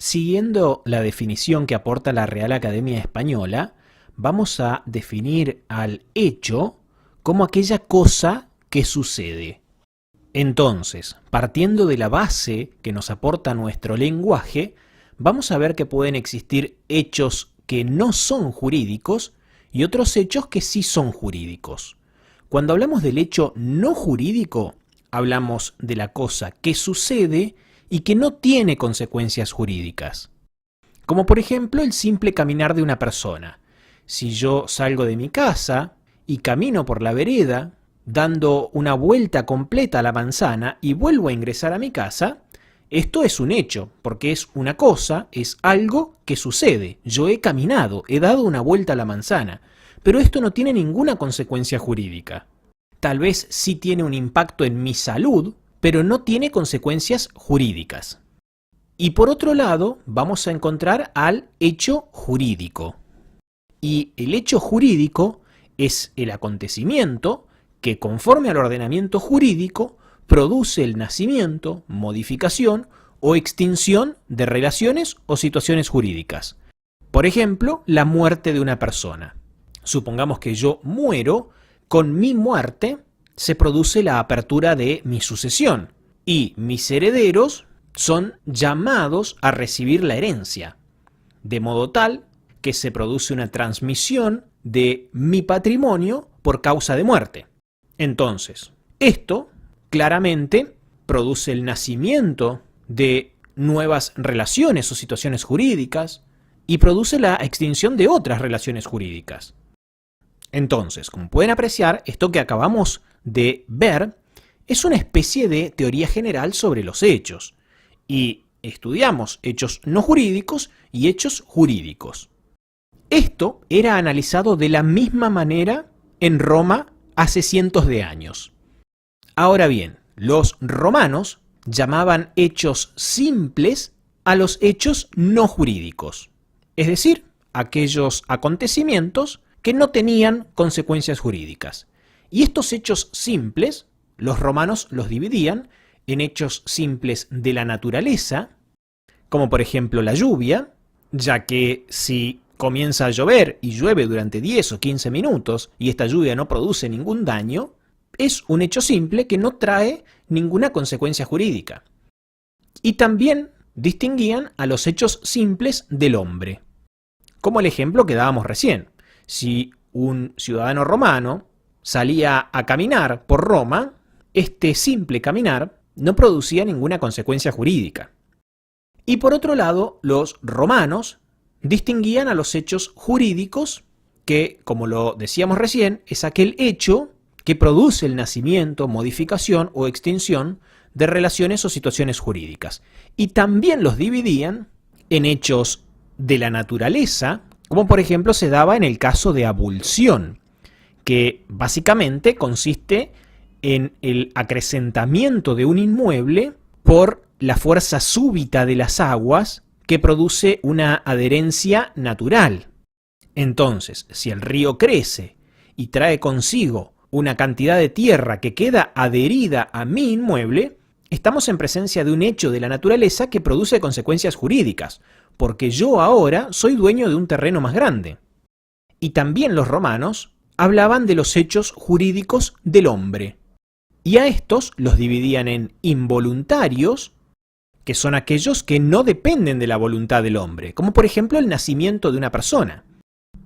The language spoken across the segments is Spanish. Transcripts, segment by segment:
Siguiendo la definición que aporta la Real Academia Española, vamos a definir al hecho como aquella cosa que sucede. Entonces, partiendo de la base que nos aporta nuestro lenguaje, vamos a ver que pueden existir hechos que no son jurídicos y otros hechos que sí son jurídicos. Cuando hablamos del hecho no jurídico, hablamos de la cosa que sucede y que no tiene consecuencias jurídicas. Como por ejemplo el simple caminar de una persona. Si yo salgo de mi casa y camino por la vereda, dando una vuelta completa a la manzana y vuelvo a ingresar a mi casa, esto es un hecho, porque es una cosa, es algo que sucede. Yo he caminado, he dado una vuelta a la manzana, pero esto no tiene ninguna consecuencia jurídica. Tal vez sí tiene un impacto en mi salud, pero no tiene consecuencias jurídicas. Y por otro lado, vamos a encontrar al hecho jurídico. Y el hecho jurídico es el acontecimiento que, conforme al ordenamiento jurídico, produce el nacimiento, modificación o extinción de relaciones o situaciones jurídicas. Por ejemplo, la muerte de una persona. Supongamos que yo muero, con mi muerte se produce la apertura de mi sucesión y mis herederos son llamados a recibir la herencia, de modo tal que se produce una transmisión de mi patrimonio por causa de muerte. Entonces, esto claramente produce el nacimiento de nuevas relaciones o situaciones jurídicas y produce la extinción de otras relaciones jurídicas. Entonces, como pueden apreciar, esto que acabamos de ver es una especie de teoría general sobre los hechos y estudiamos hechos no jurídicos y hechos jurídicos. Esto era analizado de la misma manera en Roma hace cientos de años. Ahora bien, los romanos llamaban hechos simples a los hechos no jurídicos, es decir, aquellos acontecimientos que no tenían consecuencias jurídicas. Y estos hechos simples, los romanos los dividían en hechos simples de la naturaleza, como por ejemplo la lluvia, ya que si comienza a llover y llueve durante 10 o 15 minutos y esta lluvia no produce ningún daño, es un hecho simple que no trae ninguna consecuencia jurídica. Y también distinguían a los hechos simples del hombre, como el ejemplo que dábamos recién. Si un ciudadano romano salía a caminar por Roma, este simple caminar no producía ninguna consecuencia jurídica. Y por otro lado, los romanos distinguían a los hechos jurídicos, que, como lo decíamos recién, es aquel hecho que produce el nacimiento, modificación o extinción de relaciones o situaciones jurídicas. Y también los dividían en hechos de la naturaleza, como por ejemplo se daba en el caso de abulsión, que básicamente consiste en el acrecentamiento de un inmueble por la fuerza súbita de las aguas que produce una adherencia natural. Entonces, si el río crece y trae consigo una cantidad de tierra que queda adherida a mi inmueble, estamos en presencia de un hecho de la naturaleza que produce consecuencias jurídicas, porque yo ahora soy dueño de un terreno más grande. Y también los romanos hablaban de los hechos jurídicos del hombre. Y a estos los dividían en involuntarios, que son aquellos que no dependen de la voluntad del hombre, como por ejemplo el nacimiento de una persona.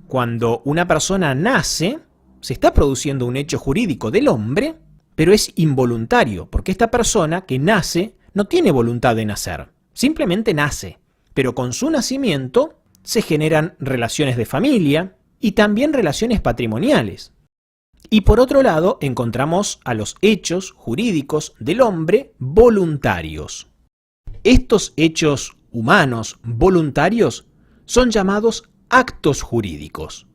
Cuando una persona nace, se está produciendo un hecho jurídico del hombre, pero es involuntario, porque esta persona que nace no tiene voluntad de nacer, simplemente nace. Pero con su nacimiento se generan relaciones de familia y también relaciones patrimoniales. Y por otro lado encontramos a los hechos jurídicos del hombre voluntarios. Estos hechos humanos voluntarios son llamados actos jurídicos.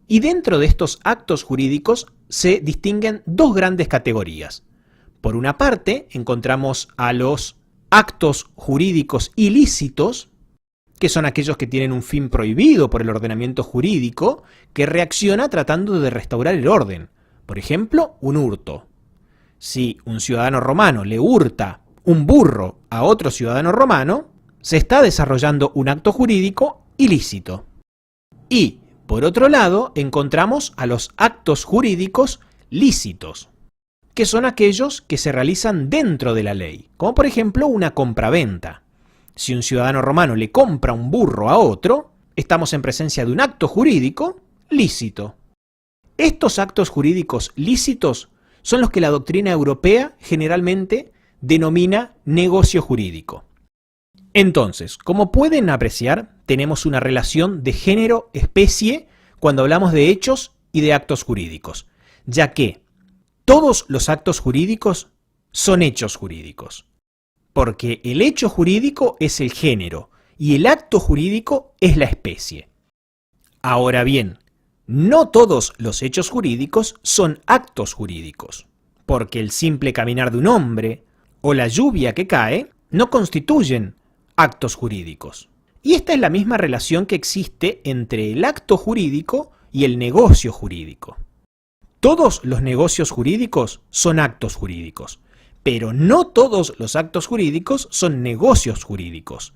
Y dentro de estos actos jurídicos se distinguen dos grandes categorías. Por una parte encontramos a los actos jurídicos ilícitos, que son aquellos que tienen un fin prohibido por el ordenamiento jurídico, que reacciona tratando de restaurar el orden. Por ejemplo, un hurto. Si un ciudadano romano le hurta un burro a otro ciudadano romano, se está desarrollando un acto jurídico ilícito. Y, por otro lado, encontramos a los actos jurídicos lícitos, que son aquellos que se realizan dentro de la ley, como por ejemplo una compraventa. Si un ciudadano romano le compra un burro a otro, estamos en presencia de un acto jurídico lícito. Estos actos jurídicos lícitos son los que la doctrina europea generalmente denomina negocio jurídico. Entonces, como pueden apreciar, tenemos una relación de género-especie cuando hablamos de hechos y de actos jurídicos, ya que todos los actos jurídicos son hechos jurídicos, porque el hecho jurídico es el género y el acto jurídico es la especie. Ahora bien, no todos los hechos jurídicos son actos jurídicos, porque el simple caminar de un hombre o la lluvia que cae no constituyen actos jurídicos. Y esta es la misma relación que existe entre el acto jurídico y el negocio jurídico. Todos los negocios jurídicos son actos jurídicos, pero no todos los actos jurídicos son negocios jurídicos,